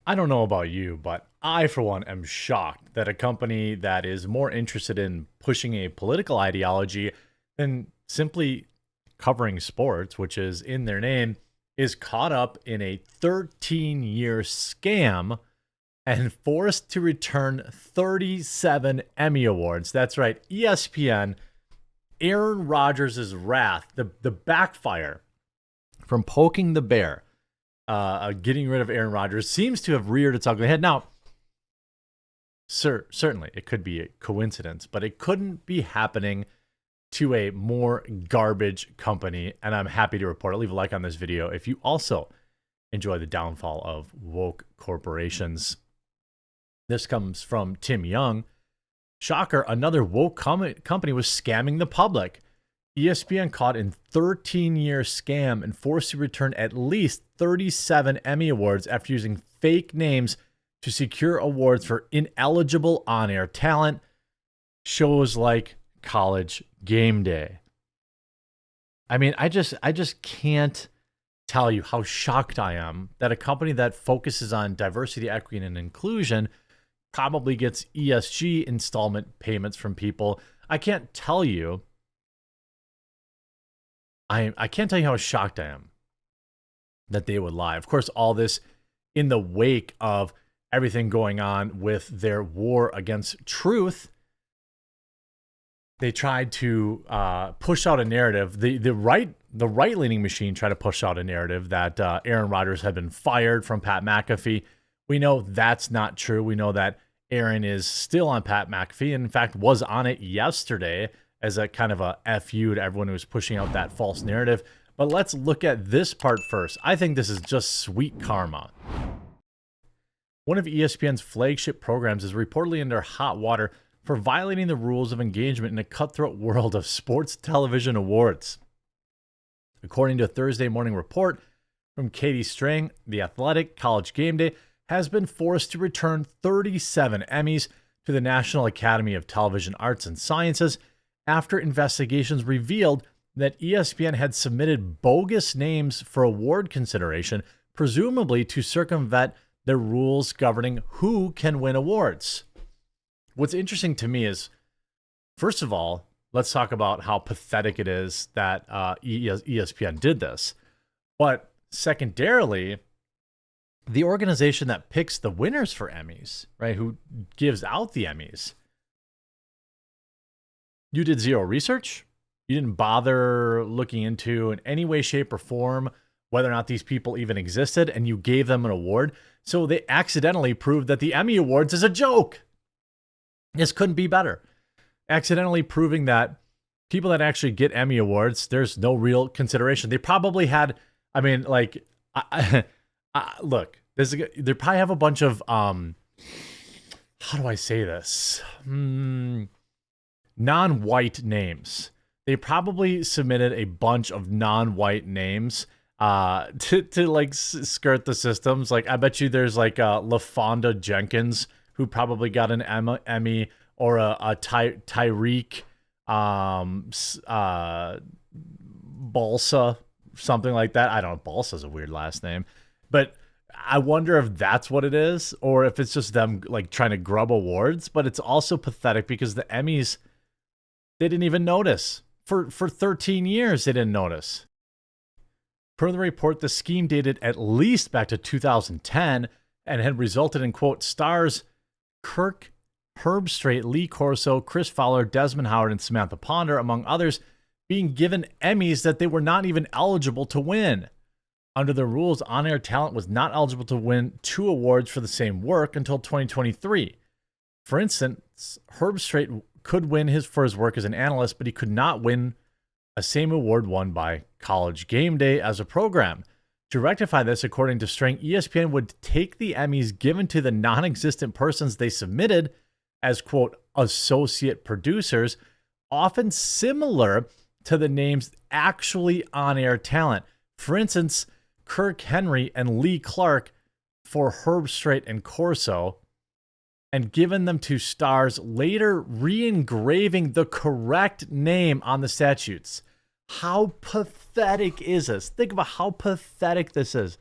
I don't know about you, but I, for one, am shocked that a company that is more interested in pushing a political ideology than simply covering sports, which is in their name, is caught up in a 13-year scam and forced to return 37 Emmy Awards. That's right, ESPN, Aaron Rodgers' wrath, the backfire from poking the bear, getting rid of Aaron Rodgers, seems to have reared its ugly head. Now, certainly it could be a coincidence, but it couldn't be happening to a more garbage company. And I'm happy to report it. Leave a like on this video if you also enjoy the downfall of woke corporations. This comes from Tim Young. Shocker, another woke company was scamming the public. ESPN caught in 13-year scam and forced to return at least 37 Emmy Awards after using fake names to secure awards for ineligible on-air talent. Shows like College Game Day. I mean, I just can't tell you how shocked I am that a company that focuses on diversity, equity, and inclusion probably gets ESG installment payments from people. I can't tell you how shocked I am that they would lie. Of course, all this in the wake of everything going on with their war against truth. They tried to push out a narrative. The right-leaning machine tried to push out a narrative that Aaron Rodgers had been fired from Pat McAfee. We know that's not true. We know that Aaron is still on Pat McAfee, and in fact was on it yesterday as a kind of a FU to everyone who was pushing out that false narrative. But let's look at this part first. I think this is just sweet karma. One of ESPN's flagship programs is reportedly under hot water for violating the rules of engagement in a cutthroat world of sports television awards. According to a Thursday morning report from Katie Strang, The Athletic, College Game Day has been forced to return 37 Emmys to the National Academy of Television Arts and Sciences after investigations revealed that ESPN had submitted bogus names for award consideration, presumably to circumvent the rules governing who can win awards. What's interesting to me is, first of all, let's talk about how pathetic it is that ESPN did this. But secondarily, the organization that picks the winners for Emmys, right, who gives out the Emmys, you did zero research. You didn't bother looking into in any way, shape, or form whether or not these people even existed, and you gave them an award. So they accidentally proved that the Emmy Awards is a joke. This couldn't be better. Accidentally proving that people that actually get Emmy Awards, there's no real consideration. They probably had, I mean, like, look, they probably have a bunch of, how do I say this? Non-white names. They probably submitted a bunch of non-white names to like skirt the systems. Like, I bet you there's like LaFonda Jenkins, who probably got an Emmy, or a Tyreek Balsa, something like that. I don't know. Balsa's a weird last name. But I wonder if that's what it is, or if it's just them like trying to grub awards. But it's also pathetic because the Emmys, they didn't even notice. For 13 years, they didn't notice. Per the report, the scheme dated at least back to 2010 and had resulted in, quote, stars Kirk Herbstreit, Lee Corso, Chris Fowler, Desmond Howard, and Samantha Ponder, among others, being given Emmys that they were not even eligible to win. Under the rules, on-air talent was not eligible to win 2 awards for the same work until 2023. For instance, Herbstreit could win for his work as an analyst, but he could not win a same award won by College Game Day as a program. To rectify this, according to Strang, ESPN would take the Emmys given to the non-existent persons they submitted as, quote, associate producers, often similar to the names actually on-air talent. For instance, Kirk Henry and Lee Clark for Herbstreit and Corso, and given them to stars, later re-engraving the correct name on the statutes. How pathetic is this? Think about how pathetic this is.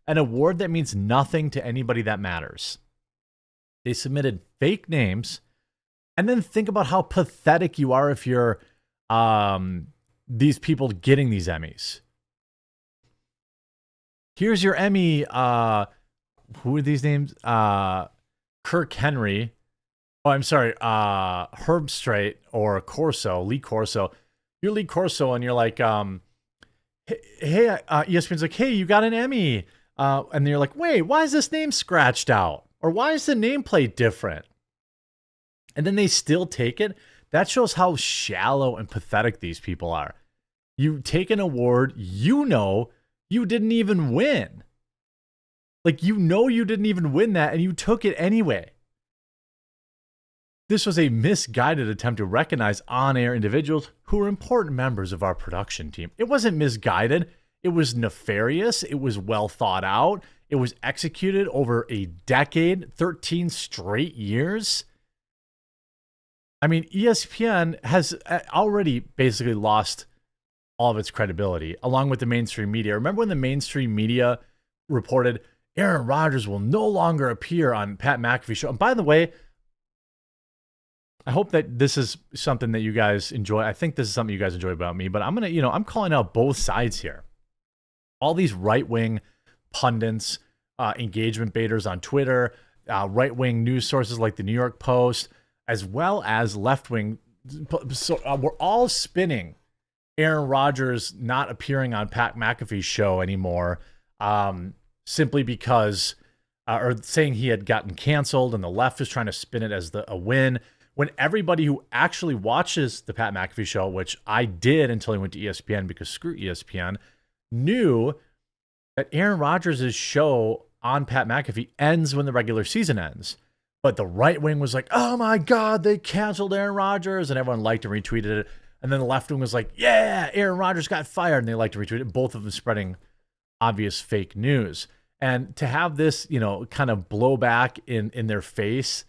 an award that means nothing to anybody that matters. They submitted fake names, and then think about how pathetic you are if you're these people getting these Emmys. Here's your Emmy. Who are these names? Kirk Henry. Oh, I'm sorry. Herb Strait or Corso, Lee Corso. You're Lee Corso, and you're like, hey, ESPN's like, hey, you got an Emmy. And you're like, wait, why is this name scratched out? Or why is the nameplate different? And then they still take it. That shows how shallow and pathetic these people are. You take an award, you know you didn't even win. Like, you know you didn't even win that, and you took it anyway. This was a misguided attempt to recognize on-air individuals who were important members of our production team. It wasn't misguided. It was nefarious. It was well thought out. It was executed over a decade, 13 straight years. I mean, ESPN has already basically lost all of its credibility, along with the mainstream media. Remember when the mainstream media reported Aaron Rodgers will no longer appear on Pat McAfee's show? And by the way, I hope that this is something that you guys enjoy. I think this is something you guys enjoy about me, but I'm going to, I'm calling out both sides here. All these right-wing pundits, engagement baiters on Twitter, right-wing news sources like the New York Post, as well as left-wing. So we're all spinning Aaron Rodgers not appearing on Pat McAfee's show anymore, simply because, or saying he had gotten canceled, and the left is trying to spin it as a win. When everybody who actually watches the Pat McAfee show, which I did until he went to ESPN because screw ESPN, knew that Aaron Rodgers' show on Pat McAfee ends when the regular season ends. But the right wing was like, oh my God, they canceled Aaron Rodgers, and everyone liked and retweeted it. And then the left wing was like, yeah, Aaron Rodgers got fired, and they liked to retweet it. Both of them spreading obvious fake news. And to have this, kind of blow back in their face,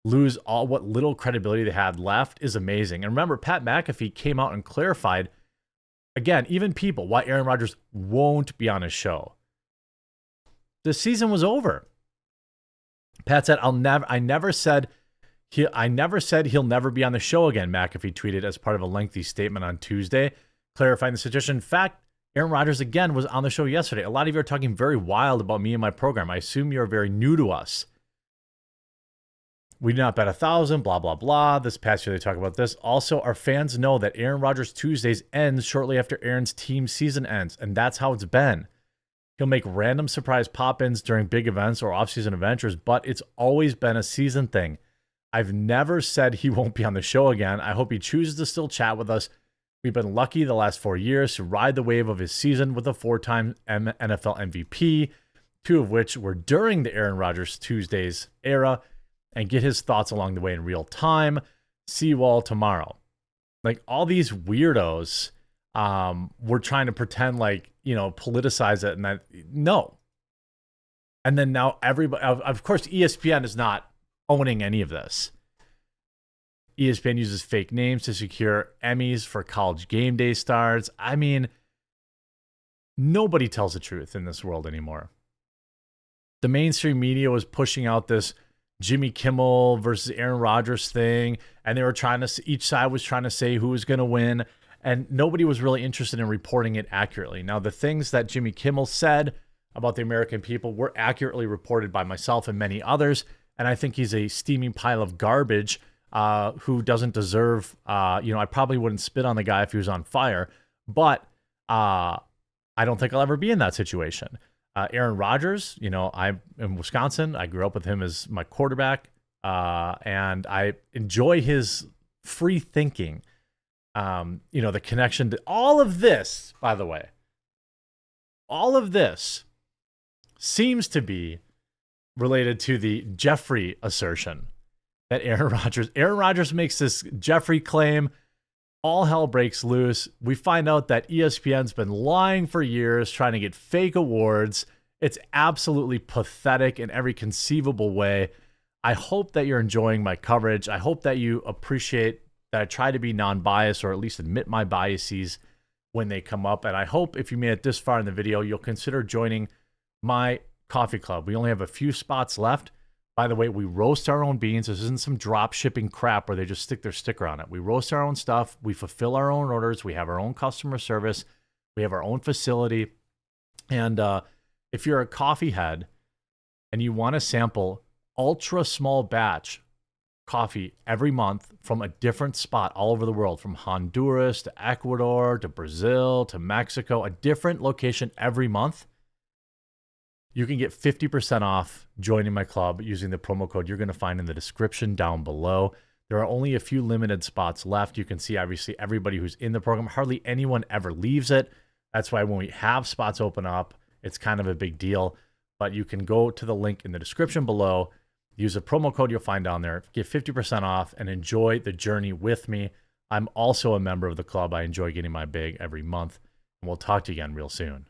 lose all what little credibility they had left, is amazing. And remember, Pat McAfee came out and clarified, again, even people, why Aaron Rodgers won't be on his show. The season was over. Pat said, I never said he'll never be on the show again, McAfee tweeted as part of a lengthy statement on Tuesday, clarifying the situation. In fact, Aaron Rodgers again was on the show yesterday. A lot of you are talking very wild about me and my program. I assume you're very new to us. We do not bet 1,000, blah, blah, blah. This past year, they talk about this. Also, our fans know that Aaron Rodgers Tuesdays ends shortly after Aaron's team season ends, and that's how it's been. He'll make random surprise pop-ins during big events or off-season adventures, but it's always been a season thing. I've never said he won't be on the show again. I hope he chooses to still chat with us. We've been lucky the last 4 years to ride the wave of his season with a 4-time NFL MVP, 2 of which were during the Aaron Rodgers Tuesdays era, and get his thoughts along the way in real time. See you all tomorrow. Like, all these weirdos were trying to pretend like, politicize it, and that, no. And then now everybody, of course, ESPN is not owning any of this. ESPN uses fake names to secure Emmys for College game day stars. I mean, nobody tells the truth in this world anymore. The mainstream media was pushing out this Jimmy Kimmel versus Aaron Rodgers thing, and they were each side was trying to say who was going to win, and nobody was really interested in reporting it accurately. Now, the things that Jimmy Kimmel said about the American people were accurately reported by myself and many others, and I think he's a steaming pile of garbage who doesn't deserve, I probably wouldn't spit on the guy if he was on fire, but I don't think I'll ever be in that situation. Aaron Rodgers, I'm in Wisconsin. I grew up with him as my quarterback, and I enjoy his free thinking. The connection to all of this, by the way, all of this seems to be related to the Jeffrey assertion that Aaron Rodgers makes this Jeffrey claim. All hell breaks loose. We find out that ESPN's been lying for years, trying to get fake awards. It's absolutely pathetic in every conceivable way. I hope that you're enjoying my coverage. I hope that you appreciate that I try to be non-biased, or at least admit my biases when they come up. And I hope if you made it this far in the video, you'll consider joining my coffee club. We only have a few spots left. By the way, we roast our own beans. This isn't some drop shipping crap where they just stick their sticker on it. We roast our own stuff. We fulfill our own orders. We have our own customer service. We have our own facility. And if you're a coffee head and you want to sample ultra small batch coffee every month from a different spot all over the world, from Honduras to Ecuador to Brazil to Mexico, a different location every month, you can get 50% off joining my club using the promo code you're going to find in the description down below. There are only a few limited spots left. You can see, obviously, everybody who's in the program. Hardly anyone ever leaves it. That's why when we have spots open up, it's kind of a big deal. But you can go to the link in the description below, use a promo code you'll find down there, get 50% off, and enjoy the journey with me. I'm also a member of the club. I enjoy getting my bag every month. And we'll talk to you again real soon.